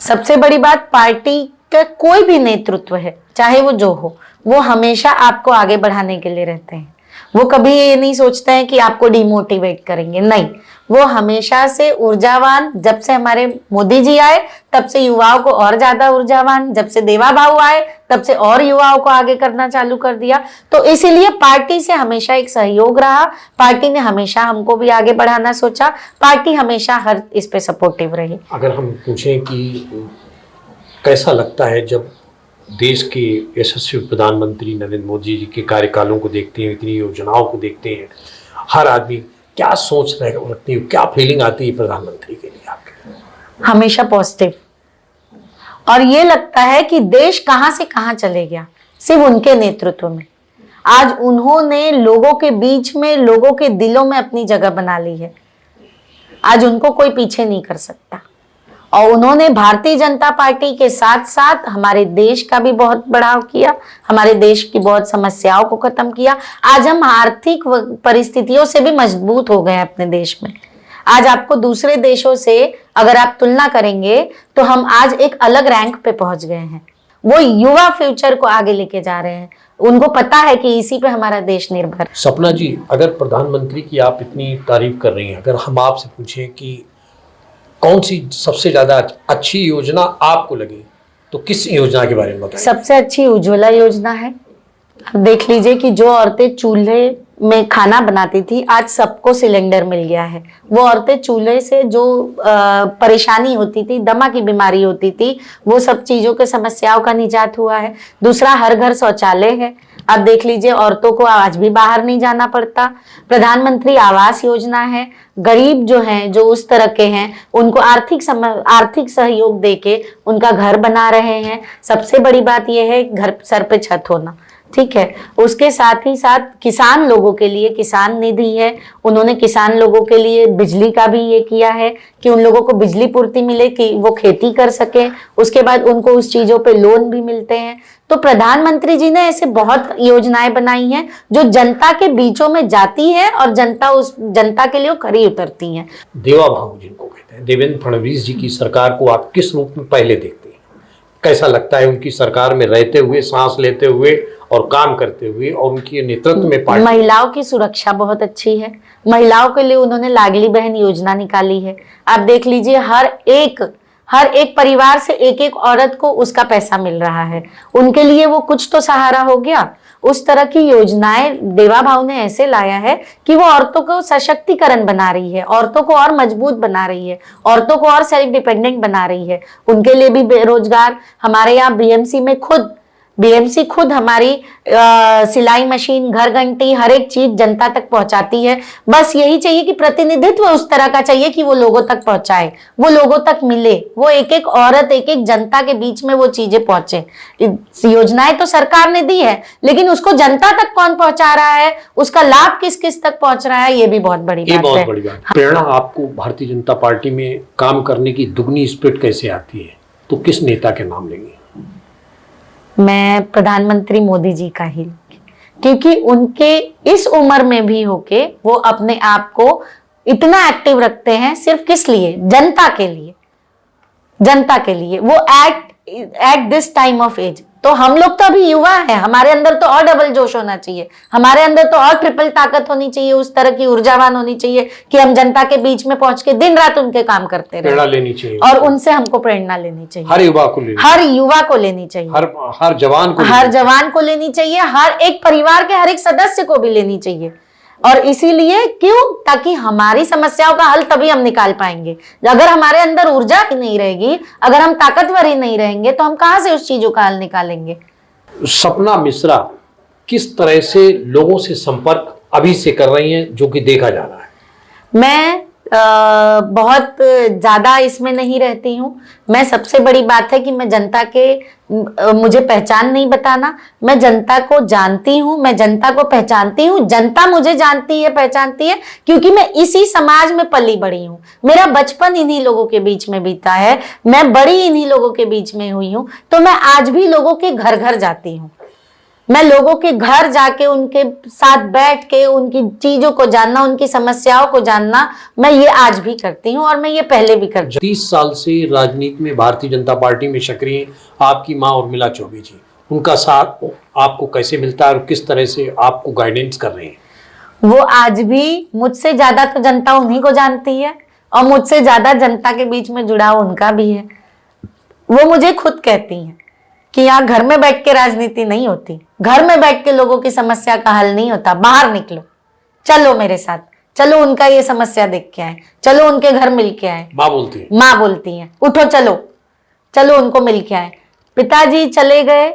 सबसे बड़ी बात, पार्टी का कोई भी नेतृत्व है, चाहे वो जो हो, वो हमेशा आपको आगे बढ़ाने के लिए रहते हैं। वो कभी ये नहीं सोचते हैं कि आपको डिमोटिवेट करेंगे, नहीं, वो हमेशा से ऊर्जावान। जब से हमारे मोदी जी आए तब से युवाओं को और ज्यादा ऊर्जावान, जब से देवा भाऊ आए तब से और युवाओं को आगे करना चालू कर दिया। तो इसीलिए पार्टी से हमेशा एक सहयोग रहा, पार्टी ने हमेशा हमको भी आगे बढ़ाना सोचा, पार्टी हमेशा हर इस पे सपोर्टिव रही। अगर हम पूछें कि कैसा लगता है जब देश के यशस्वी प्रधानमंत्री नरेंद्र मोदी जी के कार्यकालों को देखते हैं, इतनी योजनाओं को देखते हैं, हर आदमी क्या सोच रखती है, क्या फीलिंग आती है प्रधानमंत्री के लिए आपके? हमेशा पॉजिटिव, और ये लगता है कि देश कहां से कहां चले गया सिर्फ उनके नेतृत्व में। आज उन्होंने लोगों के बीच में, लोगों के दिलों में अपनी जगह बना ली है। आज उनको कोई पीछे नहीं कर सकता, और उन्होंने भारतीय जनता पार्टी के साथ साथ हमारे देश का भी बहुत बढ़ाव किया, हमारे देश की बहुत समस्याओं को खत्म किया। आज हम आर्थिक परिस्थितियों से भी मजबूत हो गए अपने देश में। आज आपको दूसरे देशों से अगर आप तुलना करेंगे तो हम आज एक अलग रैंक पे पहुंच गए हैं। वो युवा फ्यूचर को आगे लेके जा रहे हैं, उनको पता है कि इसी पे हमारा देश निर्भर है। सपना जी, अगर प्रधानमंत्री की आप इतनी तारीफ कर रही हैं, अगर हम आपसे पूछें कि कौन सी सबसे ज्यादा अच्छी योजना आपको लगी, तो किस योजना के बारे में बताएं? सबसे अच्छी उज्ज्वला योजना है। अब देख लीजिए कि जो औरतें चूल्हे में खाना बनाती थी, आज सबको सिलेंडर मिल गया है। वो औरतें चूल्हे से जो परेशानी होती थी, दमा की बीमारी होती थी, वो सब चीजों के समस्याओं का निजात हुआ है। दूसरा, हर घर शौचालय है। अब देख लीजिए, औरतों को आज भी बाहर नहीं जाना पड़ता। प्रधानमंत्री आवास योजना है। गरीब जो हैं, जो उस तरह के हैं, उनको आर्थिक सहयोग देके उनका घर बना रहे हैं। सबसे बड़ी बात यह है घर सर पे छत होना, ठीक है। उसके साथ ही साथ किसान लोगों के लिए किसान निधि है। उन्होंने किसान लोगों के लिए बिजली का भी ये किया है कि उन लोगों को बिजली पूर्ति मिले कि वो खेती कर सके। उसके बाद उनको उस चीजों पे लोन भी मिलते हैं। तो प्रधानमंत्री जी ने ऐसे बहुत योजनाएं बनाई हैं जो जनता के बीचों में जाती है और जनता के लिए खरी उतरती हैं। देवा भाव जिनको कहते हैं, देवेंद्र फडणवीस जी की सरकार को आप किस रूप में पहले देखते हैं? कैसा लगता है उनकी सरकार में रहते हुए, सांस लेते हुए और काम करते हुए, और उनके नेतृत्व में पार्टी? महिलाओं की सुरक्षा बहुत अच्छी है। महिलाओं के लिए उन्होंने लाडली बहन योजना निकाली है। आप देख लीजिए, हर एक परिवार से एक एक औरत को उसका पैसा मिल रहा है। उनके लिए वो कुछ तो सहारा हो गया। उस तरह की योजनाएं देवा भाव ने ऐसे लाया है कि वो औरतों को सशक्तिकरण बना रही है, औरतों को और मजबूत बना रही है, औरतों को और सेल्फ डिपेंडेंट बना रही है। उनके लिए भी बेरोजगार, हमारे यहाँ बीएमसी खुद हमारी सिलाई मशीन, घर घंटी, हर एक चीज जनता तक पहुंचाती है। बस यही चाहिए कि प्रतिनिधित्व उस तरह का चाहिए कि वो लोगों तक पहुंचाए, वो लोगों तक मिले, वो एक एक औरत, एक एक जनता के बीच में वो चीजें पहुंचे। योजनाएं तो सरकार ने दी है, लेकिन उसको जनता तक कौन पहुंचा रहा है, उसका लाभ किस किस तक पहुंच रहा है, ये भी बहुत बड़ी बात है। प्रेरणा आपको भारतीय जनता पार्टी में काम करने की दुगनी स्पिरिट कैसे आती है? तो किस नेता के नाम लेंगे? मैं प्रधानमंत्री मोदी जी का ही, क्योंकि उनके इस उम्र में भी होके वो अपने आप को इतना एक्टिव रखते हैं। सिर्फ किस लिए? जनता के लिए, जनता के लिए। वो at this time of age, तो हम लोग तो अभी युवा हैं, हमारे अंदर तो और डबल जोश होना चाहिए, हमारे अंदर तो और ट्रिपल ताकत होनी चाहिए, उस तरह की ऊर्जावान होनी चाहिए कि हम जनता के बीच में पहुंच के दिन रात उनके काम करते रहे। प्रेरणा लेनी चाहिए और उनसे हमको प्रेरणा लेनी चाहिए। हर युवा को लेनी चाहिए, हर जवान को लेनी चाहिए, हर एक परिवार के हर एक सदस्य को भी लेनी चाहिए। और इसीलिए क्यों? ताकि हमारी समस्याओं का हल तभी हम निकाल पाएंगे। अगर हमारे अंदर ऊर्जा ही नहीं रहेगी, अगर हम ताकतवर ही नहीं रहेंगे, तो हम कहां से उस चीजों का हल निकालेंगे? सपना मिश्रा किस तरह से लोगों से संपर्क अभी से कर रही हैं, जो कि देखा जा रहा है? मैं बहुत ज्यादा इसमें नहीं रहती हूँ। मैं, सबसे बड़ी बात है कि मैं जनता के, मुझे पहचान नहीं बताना, मैं जनता को जानती हूँ, मैं जनता को पहचानती हूँ, जनता मुझे जानती है, पहचानती है, क्योंकि मैं इसी समाज में पली बड़ी हूँ। मेरा बचपन इन्हीं लोगों के बीच में बीता है, मैं बड़ी इन्हीं लोगों के बीच में हुई हूँ। तो मैं आज भी लोगों के घर घर जाती हूँ। मैं लोगों के घर जाके उनके साथ बैठ के उनकी चीजों को जानना, उनकी समस्याओं को जानना, मैं ये आज भी करती हूँ और मैं ये पहले भी करती हूँ। 30 साल से राजनीति में भारतीय जनता पार्टी में सक्रिय हैं आपकी माँ उर्मिला चौबे जी, उनका साथ आपको कैसे मिलता है और किस तरह से आपको गाइडेंस कर रहे हैं? वो आज भी मुझसे ज्यादा तो जनता उन्हीं को जानती है और मुझसे ज्यादा जनता के बीच में जुड़ाव उनका भी है। वो मुझे खुद कहती हैं कि यहाँ घर में बैठ के राजनीति नहीं होती, घर में बैठ के लोगों की समस्या का हल नहीं होता, बाहर निकलो, चलो मेरे साथ, चलो उनका ये समस्या देख के आए, चलो उनके घर मिल के आए। माँ बोलती हैं उठो चलो उनको मिल के आए। पिताजी चले गए,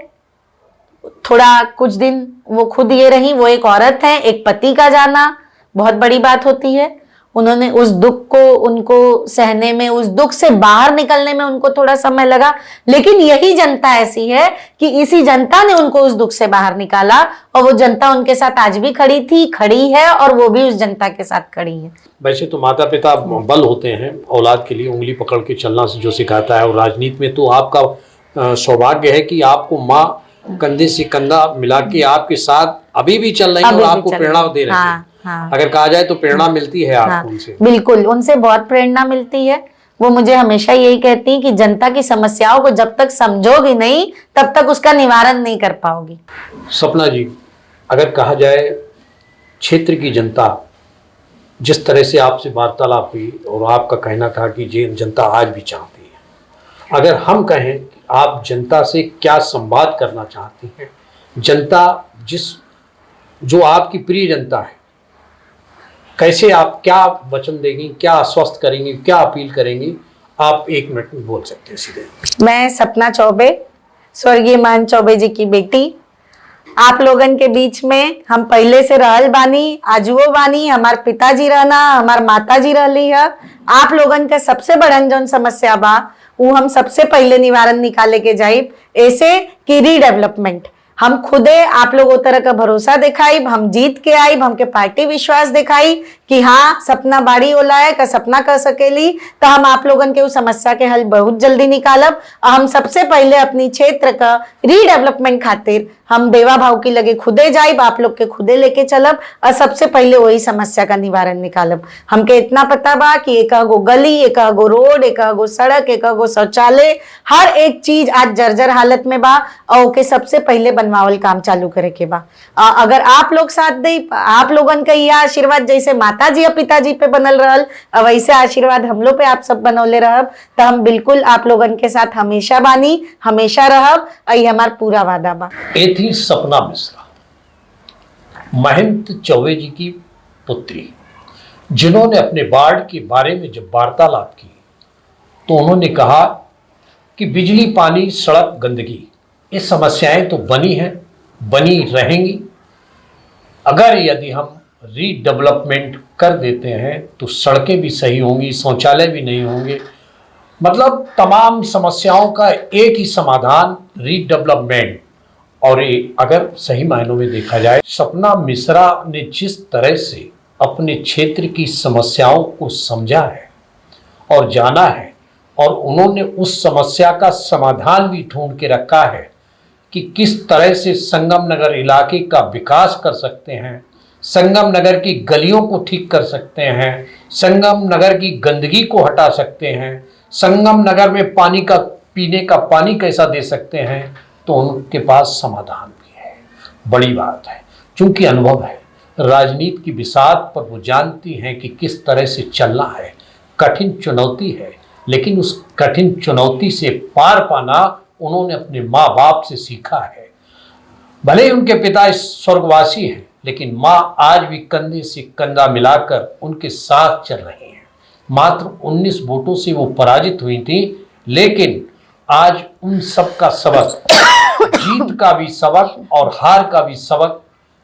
थोड़ा कुछ दिन वो खुद ये रही, वो एक औरत है, एक पति का जाना बहुत बड़ी बात होती है। उन्होंने उस दुख को उनको सहने में, उस दुख से बाहर निकलने में उनको थोड़ा समय लगा, लेकिन यही जनता ऐसी है कि इसी जनता ने उनको उस दुख से बाहर निकाला और वो जनता उनके साथ आज भी खड़ी है और वो भी उस जनता के साथ खड़ी है। वैसे तो माता पिता बल होते हैं औलाद के लिए, उंगली पकड़ के चलना से जो सिखाता है, और राजनीति में तो आपका सौभाग्य है कि आपको माँ कंधे से कंधा मिला के आपके साथ अभी भी चल रही है और आपको प्रेरणा दे रही है। हाँ। अगर कहा जाए तो प्रेरणा मिलती है आपको उनसे? बिल्कुल, उनसे बहुत प्रेरणा मिलती है। वो मुझे हमेशा यही कहती है कि जनता की समस्याओं को जब तक समझोगी नहीं, तब तक उसका निवारण नहीं कर पाओगी। सपना जी, अगर कहा जाए क्षेत्र की जनता जिस तरह से आपसे वार्तालाप हुई और आपका कहना था कि ये जनता आज भी चाहती है, अगर हम कहें कि आप जनता से क्या संवाद करना चाहती हैं, जनता जो आपकी प्रिय जनता है, कैसे आप क्या वचन देंगी, क्या आश्वस्त करेंगी, क्या अपील करेंगी? आप 1 मिनट में बोल सकते हैं सीधे। मैं सपना चौबे, स्वर्गीय मान चौबे जी की बेटी, आप लोगन के बीच में हम पहले से रहल बानी, आजुओ बानी, हमार पिताजी रहना, हमार माताजी रहली है। आप लोगन के सबसे बड़न जौन समस्या बा वो हम सबसे पहले निवारण निकाले के जाइब, ऐसे कि रीडेवलपमेंट। हम खुदे आप लोग तरह का भरोसा दिखाई, हम जीत के आई, हमके पार्टी विश्वास दिखाई कि हाँ सपना बाड़ी ओला है का सपना कर सकेली, तो हम आप लोगन के उस समस्या के हल बहुत जल्दी निकालब। और हम सबसे पहले अपनी क्षेत्र का रीडेवलपमेंट खातिर हम देवा भाव की लगे खुदे जाइब, आप लोग के खुदे लेके चलब और सबसे पहले वही समस्या का निवारण निकालब। हमके इतना पता बा कि एक गो गली, एक गो रोड, एक गो सड़क, एक गो शौचालय, हर एक चीज आज जर्जर हालत में बा और ओके सबसे पहले बनवावल काम चालू करे के बा। अगर आप लोग साथ दे, आप लोगन का यह आशीर्वाद जैसे माता जी और पिताजी पे बनल रहल वैसे आशीर्वाद हम लोग पे आप सब बनौले रहब, तो हम बिल्कुल आप लोगन के साथ हमेशा बानी, हमेशा रहब। यही हमार पूरा वादा बा। ये थी सपना मिश्रा, महंत चौबे जी की पुत्री, जिन्होंने अपने वार्ड के बारे में जब वार्तालाप की तो उन्होंने कहा कि बिजली, पानी, सड़क, गंदगी ये समस्याएं तो बनी हैं, बनी रहेंगी। अगर यदि हम रीडेवलपमेंट कर देते हैं तो सड़कें भी सही होंगी, शौचालय भी नहीं होंगे। मतलब तमाम समस्याओं का एक ही समाधान रीडेवलपमेंट। और ये अगर सही मायनों में देखा जाए, सपना मिश्रा ने जिस तरह से अपने क्षेत्र की समस्याओं को समझा है और जाना है, और उन्होंने उस समस्या का समाधान भी ढूंढ के रखा है कि किस तरह से संगम नगर इलाके का विकास कर सकते हैं, संगम नगर की गलियों को ठीक कर सकते हैं, संगम नगर की गंदगी को हटा सकते हैं, संगम नगर में पानी का पीने का पानी कैसा दे सकते हैं, तो उनके पास समाधान भी है। बड़ी बात है, क्योंकि अनुभव है, राजनीति की बिसात पर वो जानती हैं कि किस तरह से चलना है। कठिन चुनौती है, लेकिन उस कठिन चुनौती से पार पाना उन्होंने अपने माँ बाप से सीखा है। भले ही उनके पिता स्वर्गवासी हैं, लेकिन माँ आज भी कंधे से कंधा मिलाकर उनके साथ चल रही हैं। मात्र 19 वोटों से वो पराजित हुई थी, लेकिन आज उन सब का सबक, जीत का भी सबक और हार का भी सबक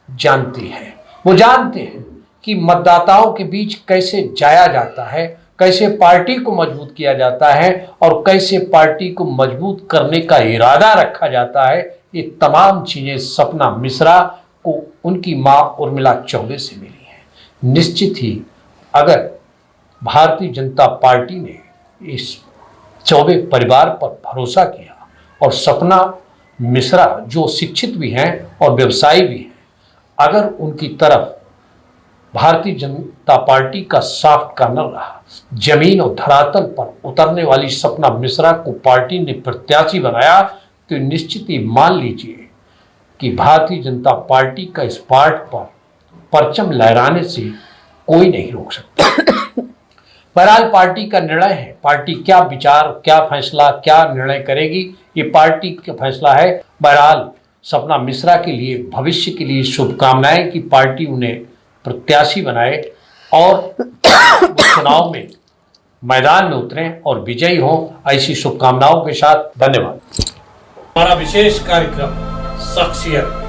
जानती है। वो जानते हैं कि मतदाताओं के बीच कैसे जाया जाता है, कैसे पार्टी को मजबूत किया जाता है और कैसे पार्टी को मजबूत करने का इरादा रखा जाता है। ये तमाम चीजें सपना मिश्रा को उनकी मां उर्मिला चौबे से मिली हैं। निश्चित ही अगर भारतीय जनता पार्टी ने इस चौबे परिवार पर भरोसा किया और सपना मिश्रा जो शिक्षित भी हैं और व्यवसायी भी हैं, अगर उनकी तरफ भारतीय जनता पार्टी का सॉफ्ट कर्नल रहा, जमीन और धरातल पर उतरने वाली सपना मिश्रा को पार्टी ने प्रत्याशी बनाया, तो निश्चित ही मान लीजिए कि भारतीय जनता पार्टी का इस पार्ट पर परचम लहराने से कोई नहीं रोक सकता। बहरहाल पार्टी का निर्णय है, पार्टी क्या विचार, क्या फैसला, क्या निर्णय करेगी, ये पार्टी का फैसला है। बहरहाल सपना मिश्रा के लिए, भविष्य के लिए शुभकामनाएं कि पार्टी उन्हें प्रत्याशी बनाए और चुनाव में मैदान में उतरें और विजयी हों। ऐसी शुभकामनाओं के साथ धन्यवाद। हमारा विशेष कार्यक्रम शख्सियत